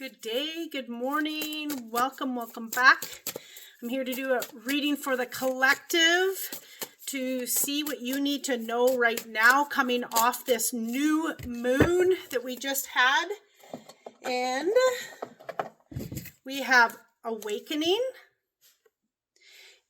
Good day, good morning, welcome back. I'm here to do a reading for the collective to see what you need to know right now coming off this new moon that we just had. And we have awakening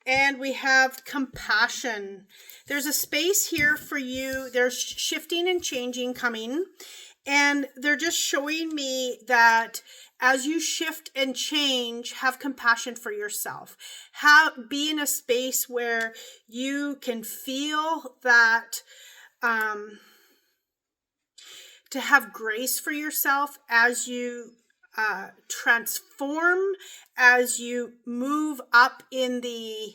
and we have compassion. There's a space here for you. There's shifting and changing coming. And they're just showing me that as you shift and change, have compassion for yourself. Be in a space where you can feel that, to have grace for yourself as you transform, as you move up in the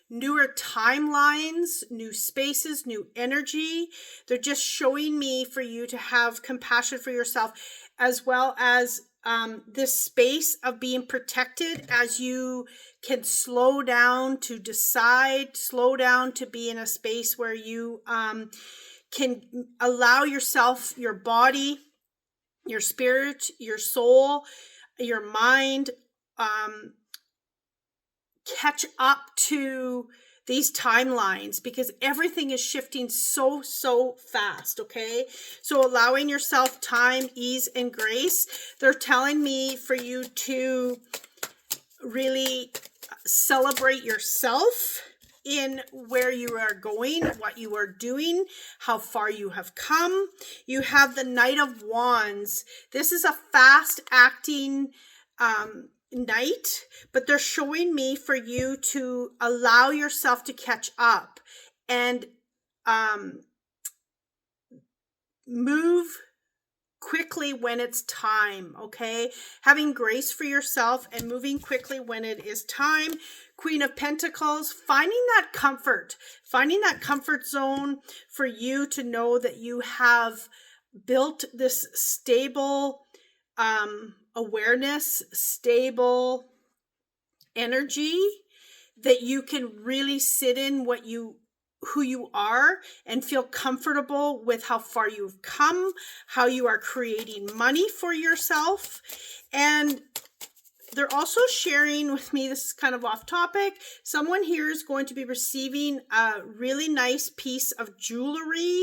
newer timelines, new spaces, new energy. They're just showing me for you to have compassion for yourself, as well as this space of being protected as you can slow down to decide, slow down to be in a space where you can allow yourself, your body, your spirit, your soul, your mind, catch up to these timelines, because everything is shifting so fast. Okay, so allowing yourself time, ease, and grace. They're telling me for you to really celebrate yourself in where you are going, what you are doing, how far you have come. You have the Knight of Wands. This is a fast acting night, but they're showing me for you to allow yourself to catch up and move quickly when it's time. Okay, having grace for yourself and moving quickly when it is time. Queen of Pentacles, finding that comfort zone for you to know that you have built this stable awareness, stable energy that you can really sit in who you are and feel comfortable with how far you've come, how you are creating money for yourself. And they're also sharing with me, this is kind of off topic, someone here is going to be receiving a really nice piece of jewelry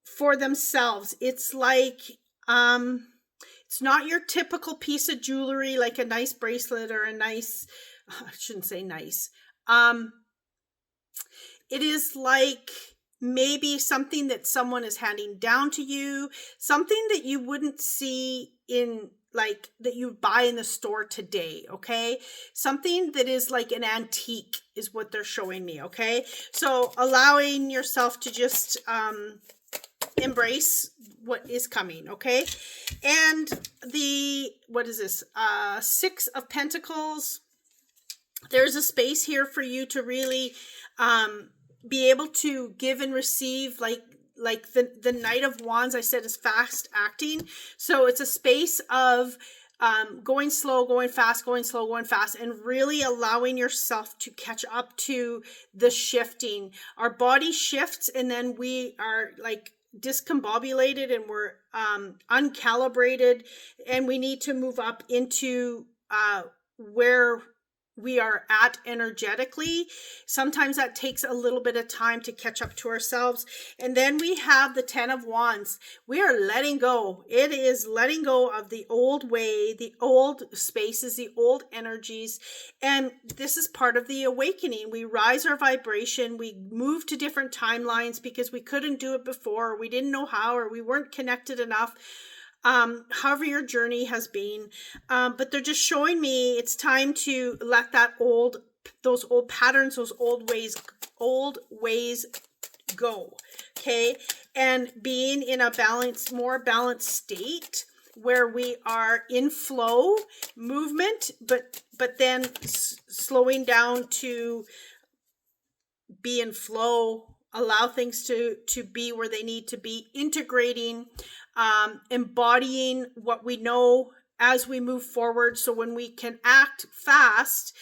for themselves. It's like it's not your typical piece of jewelry, like a nice bracelet or a nice, I shouldn't say nice. It is like maybe something that someone is handing down to you, something that you wouldn't see in, like, that you buy in the store today. Okay, something that is like an antique is what they're showing me. Okay, so allowing yourself to just embrace what is coming. Okay, and what is this, Six of Pentacles. There's a space here for you to really be able to give and receive, like the Knight of Wands, I said, is fast acting. So it's a space of going slow, going fast, going slow, going fast, and really allowing yourself to catch up to the shifting. Our body shifts and then we are like discombobulated and we're uncalibrated, and we need to move up into where we are at energetically. Sometimes that takes a little bit of time to catch up to ourselves. And then we have the Ten of Wands. We are letting go. It is letting go of the old way, the old spaces, the old energies. And this is part of the awakening. We rise our vibration. We move to different timelines because we couldn't do it before, or we didn't know how, or we weren't connected enough. However your journey has been, but they're just showing me it's time to let those old patterns, those old ways go. Okay, and being in a more balanced state where we are in flow movement, but then slowing down to be in flow, allow things to be where they need to be, integrating, embodying what we know as we move forward. So when we can act fast,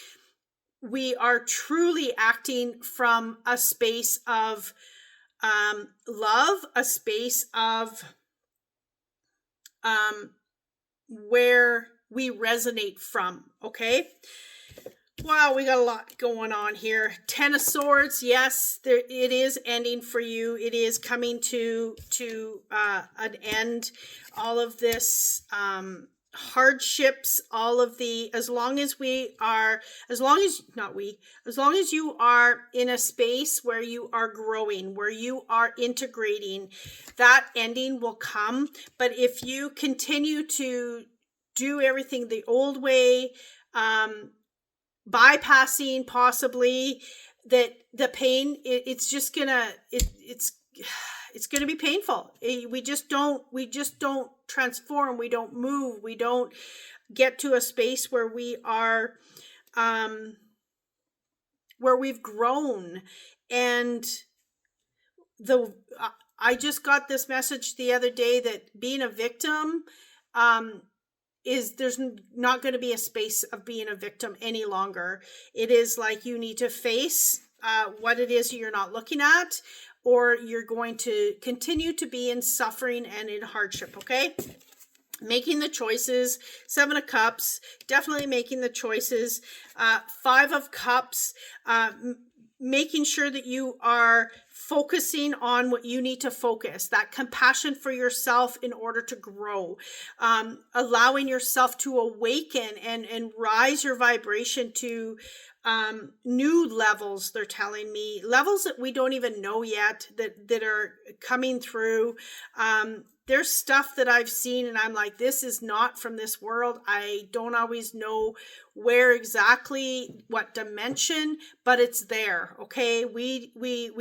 we are truly acting from a space of love, a space of where we resonate from. Okay. Wow, we got a lot going on here. Ten of Swords, yes, it is ending for you. It is coming to an end. All of this hardships, all of the, as long as you are in a space where you are growing, where you are integrating, that ending will come. But if you continue to do everything the old way, bypassing possibly that the pain, it's just gonna it's gonna be painful. We just don't transform, we don't move, we don't get to a space where we are where we've grown. And I just got this message the other day that being a victim, there's not going to be a space of being a victim any longer. It is like you need to face what it is you're not looking at, or you're going to continue to be in suffering and in hardship. Okay. Making the choices. 7 of Cups, definitely making the choices. 5 of Cups, making sure that you are focusing on what you need to focus, that compassion for yourself in order to grow, allowing yourself to awaken and rise your vibration to new levels. They're telling me levels that we don't even know yet that are coming through. There's stuff that I've seen and I'm like, this is not from this world. I don't always know where exactly, what dimension, but it's there. Okay. We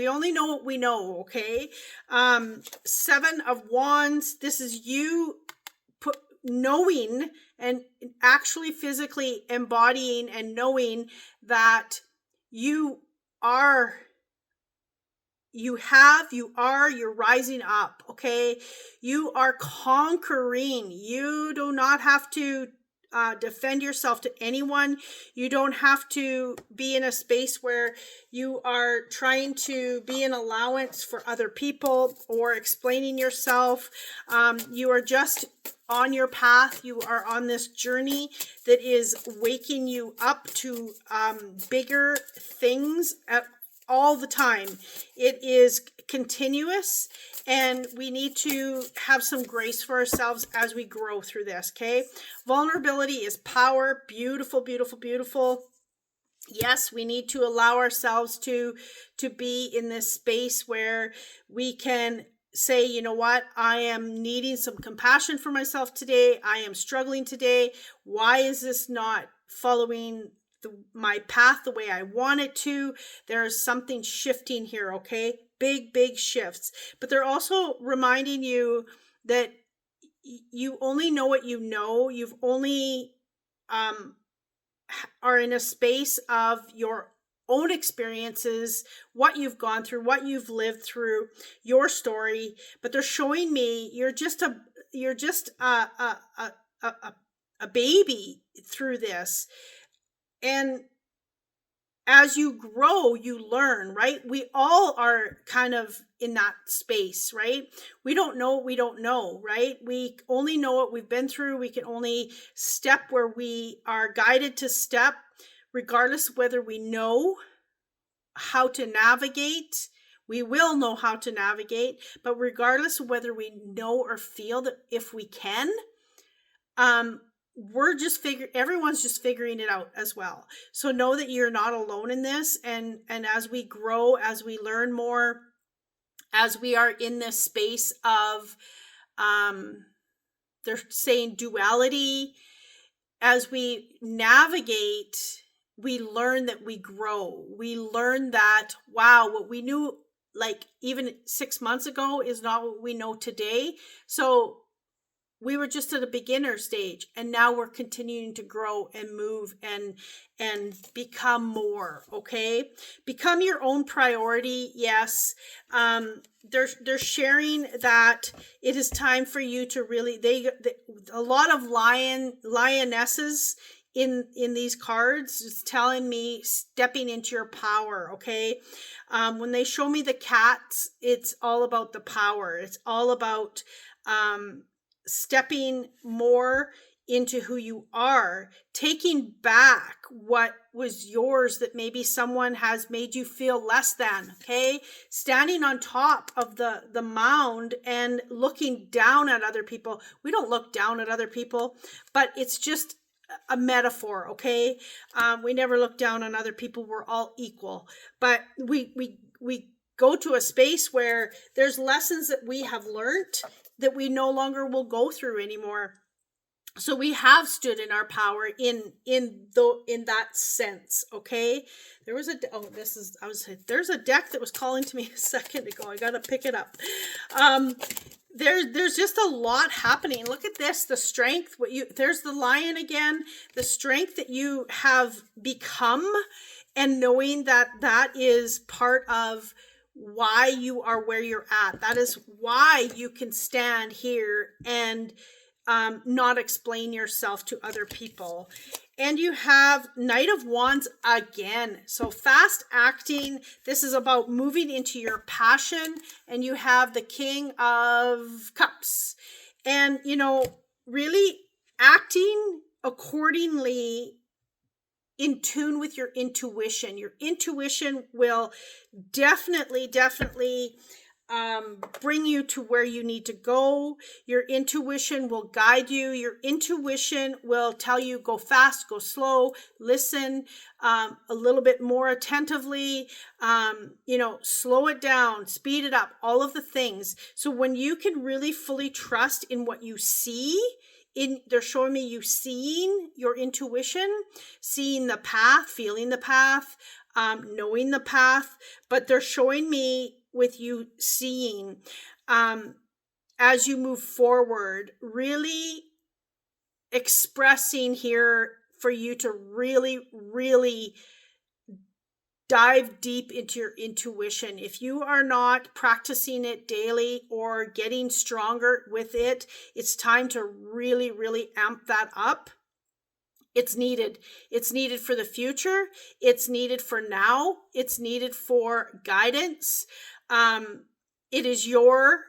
only know what we know. Okay. 7 of Wands. This is you knowing and actually physically embodying and knowing that you're rising up. Okay. You are conquering. You do not have to defend yourself to anyone. You don't have to be in a space where you are trying to be an allowance for other people or explaining yourself. You are just on your path. You are on this journey that is waking you up to bigger things all the time. It is continuous, and we need to have some grace for ourselves as we grow through this. Okay. Vulnerability is power. Beautiful, beautiful, beautiful. Yes, we need to allow ourselves to be in this space where we can say, you know what, I am needing some compassion for myself today. I am struggling today. Why is this not following my path the way I want it to? There is something shifting here. Okay. Big shifts. But they're also reminding you that you only know what you know. You've only are in a space of your own experiences, what you've gone through, what you've lived through, your story. But they're showing me you're just a baby through this. And as you grow, you learn, right? We all are kind of in that space, right? We don't know what we don't know, right? We only know what we've been through. We can only step where we are guided to step, regardless of whether we know how to navigate. We will know how to navigate, but regardless of whether we know or feel that if we can, everyone's just figuring it out as well. So know that you're not alone in this. And as we grow, as we learn more, as we are in this space of, they're saying duality, as we navigate, we learn that we grow. We learn that, wow, what we knew like even 6 months ago is not what we know today. So we were just at a beginner stage, and now we're continuing to grow and move and become more. Okay. Become your own priority. Yes. They're sharing that it is time for you to really, a lot of lionesses in these cards is telling me stepping into your power. Okay. When they show me the cats, it's all about the power. It's all about, stepping more into who you are, taking back what was yours that maybe someone has made you feel less than, okay? Standing on top of the mound and looking down at other people. We don't look down at other people, but it's just a metaphor, okay? We never look down on other people. We're all equal. But we go to a space where there's lessons that we have learned that we no longer will go through anymore. So we have stood in our power in that sense, okay? There's a deck that was calling to me a second ago. I got to pick it up. There's just a lot happening. Look at this, the strength, there's the lion again, the strength that you have become, and knowing that that is part of why you are where you're at. That is why you can stand here and not explain yourself to other people. And you have Knight of Wands again. So fast acting. This is about moving into your passion. And you have the King of Cups. And, really acting accordingly in tune with your intuition. Your intuition will definitely bring you to where you need to go. Your intuition will guide you. Your intuition will tell you go fast, go slow, listen a little bit more attentively, slow it down, speed it up, all of the things. So when you can really fully trust in what you see, they're showing me you seeing your intuition, seeing the path, feeling the path, knowing the path, but they're showing me with you seeing as you move forward, really expressing here for you to really dive deep into your intuition. If you are not practicing it daily or getting stronger with it, it's time to really amp that up. It's needed. It's needed for the future. It's needed for now. It's needed for guidance. It is your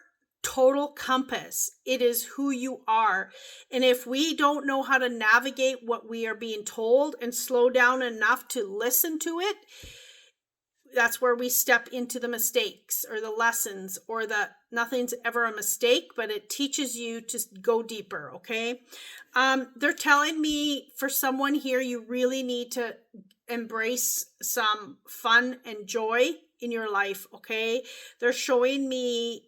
total compass. It is who you are. And if we don't know how to navigate what we are being told and slow down enough to listen to it, that's where we step into the mistakes or the lessons, or nothing's ever a mistake, but it teaches you to go deeper. Okay. They're telling me for someone here, you really need to embrace some fun and joy in your life. Okay. They're showing me,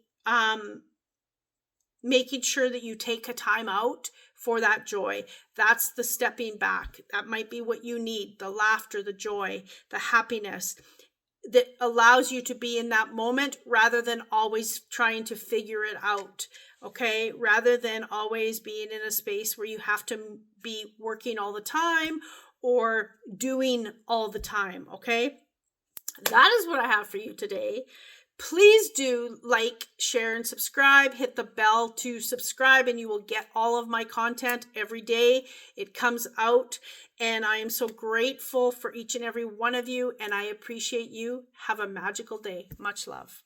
making sure that you take a time out for that joy. That's the stepping back. That might be what you need. The laughter, the joy, the happiness that allows you to be in that moment rather than always trying to figure it out. Okay. Rather than always being in a space where you have to be working all the time or doing all the time. Okay. That is what I have for you today. Please do like, share, and subscribe. Hit the bell to subscribe and you will get all of my content every day. It comes out, and I am so grateful for each and every one of you, and I appreciate you. Have a magical day. Much love.